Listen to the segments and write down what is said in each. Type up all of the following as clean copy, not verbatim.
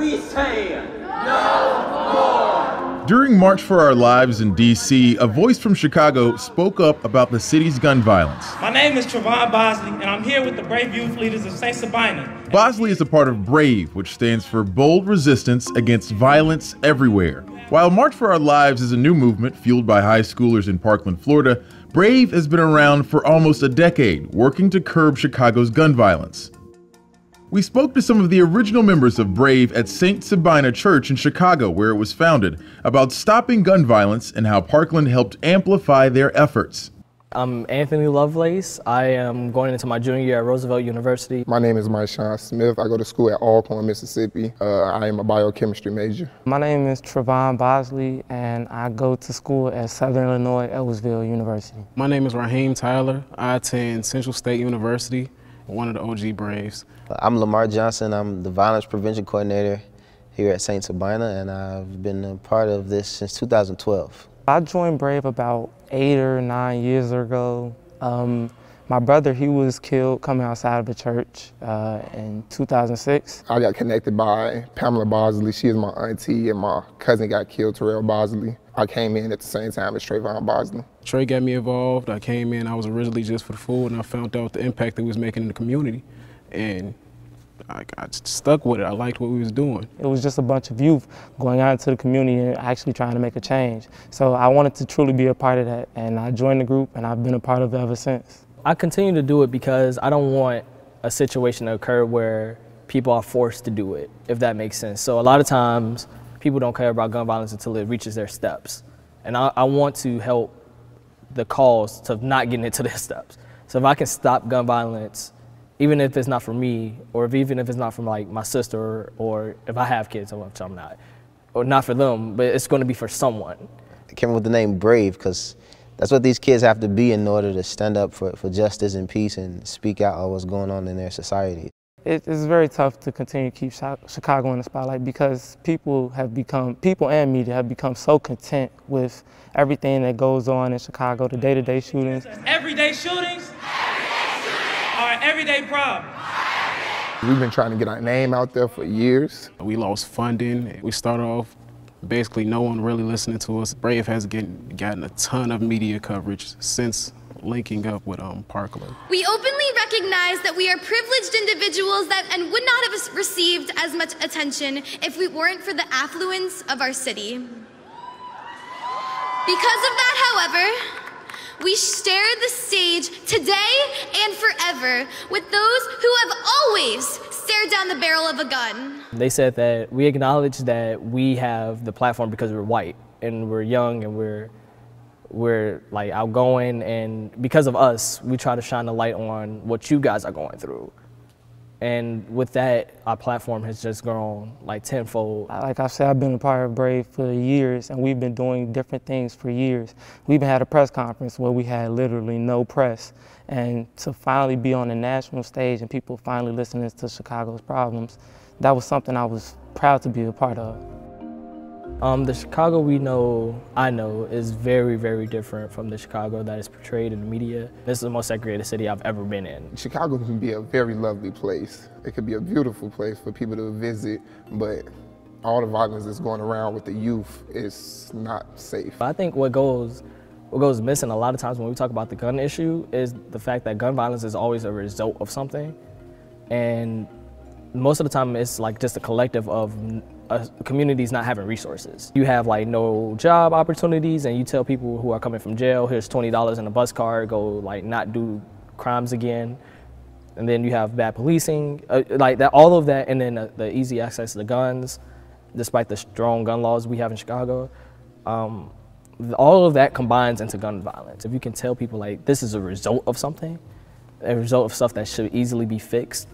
we say no more. During March for Our Lives in D.C., a voice from Chicago spoke up about the city's gun violence. My name is b.r.a.v.e, and I'm here with the brave youth leaders of St. Sabina. b.r.a.v.e is a part of b.r.a.v.e, which stands for Bold Resistance Against Violence Everywhere. While March for Our Lives is a new movement fueled by high schoolers in Parkland, Florida, b.r.a.v.e has been around for almost a decade, working to curb Chicago's gun violence. We spoke to some of the original members of b.r.a.v.e at St. Sabina Church in Chicago, where it was founded, about stopping gun violence and how Parkland helped amplify their efforts. I'm Anthony Lovelace. I am going into my junior year at Roosevelt University. My name is Marshawn Smith. I go to school at Alcorn, Mississippi. I am a biochemistry major. My name is Trevon Bosley, and I go to school at Southern Illinois, Edwardsville University. My name is Raheem Tyler. I attend Central State University, one of the OG Braves. I'm Lamar Johnson. I'm the Violence Prevention Coordinator here at St. Sabina, and I've been a part of this since 2012. I joined b.r.a.v.e about 8 or 9 years ago. My brother, he was killed coming outside of the church in 2006. I got connected by Pamela Bosley. She is my auntie, and my cousin got killed, Terrell Bosley. I came in at the same time as Trayvon Bosley. Trey got me involved. I came in, I was originally just for the food, and I found out the impact it was making in the community. And I stuck with it. I liked what we was doing. It was just a bunch of youth going out into the community and actually trying to make a change. So I wanted to truly be a part of that, and I joined the group, and I've been a part of it ever since. I continue to do it because I don't want a situation to occur where people are forced to do it, if that makes sense. So a lot of times, people don't care about gun violence until it reaches their steps. And I want to help the cause to not getting into their steps. So if I can stop gun violence, even if it's not for me, or even if it's not from like my sister, or if I have kids, which I'm not, or not for them, but it's going to be for someone. I came up with the name b.r.a.v.e because that's what these kids have to be in order to stand up for justice and peace and speak out on what's going on in their society. It's very tough to continue to keep Chicago in the spotlight because people and media have become so content with everything that goes on in Chicago, the day-to-day shootings. Everyday shootings are an everyday problem. We've been trying to get our name out there for years. We lost funding. We started off basically no one really listening to us. b.r.a.v.e has gotten a ton of media coverage since linking up with Parkland. We openly recognize that we are privileged individuals and would not have received as much attention if we weren't for the affluence of our city. Because of that, however, we share the stage today and forever with those who have always stared down the barrel of a gun. They said that we acknowledge that we have the platform because we're white and we're young and we're like outgoing, and because of us, we try to shine a light on what you guys are going through. And with that, our platform has just grown like tenfold. Like I said, I've been a part of b.r.a.v.e for years, and we've been doing different things for years. We even had a press conference where we had literally no press. And to finally be on the national stage and people finally listening to Chicago's problems, that was something I was proud to be a part of. The Chicago I know, is very, very different from the Chicago that is portrayed in the media. This is the most segregated city I've ever been in. Chicago can be a very lovely place. It could be a beautiful place for people to visit, but all the violence that's going around with the youth is not safe. I think what goes missing a lot of times when we talk about the gun issue is the fact that gun violence is always a result of something. And most of the time it's like just a collective of communities not having resources. You have like no job opportunities, and you tell people who are coming from jail, here's $20 in a bus card, go like not do crimes again. And then you have bad policing, like that, all of that, and then the easy access to the guns, despite the strong gun laws we have in Chicago. All of that combines into gun violence. If you can tell people like this is a result of something, a result of stuff that should easily be fixed,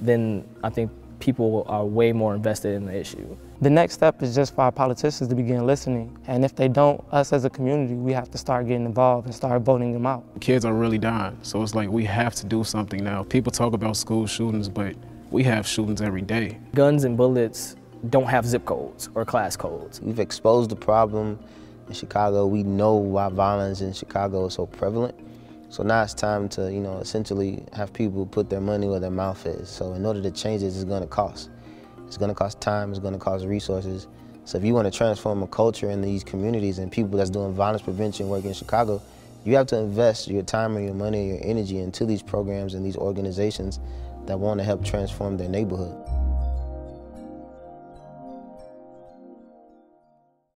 then I think people are way more invested in the issue. The next step is just for our politicians to begin listening. And if they don't, us as a community, we have to start getting involved and start voting them out. Kids are really dying, so it's like we have to do something now. People talk about school shootings, but we have shootings every day. Guns and bullets don't have zip codes or class codes. We've exposed the problem in Chicago. We know why violence in Chicago is so prevalent. So now it's time to, essentially have people put their money where their mouth is. So in order to change this, it's going to cost. It's gonna cost time, it's gonna cost resources. So if you wanna transform a culture in these communities and people that's doing violence prevention work in Chicago, you have to invest your time and your money and your energy into these programs and these organizations that wanna help transform their neighborhood.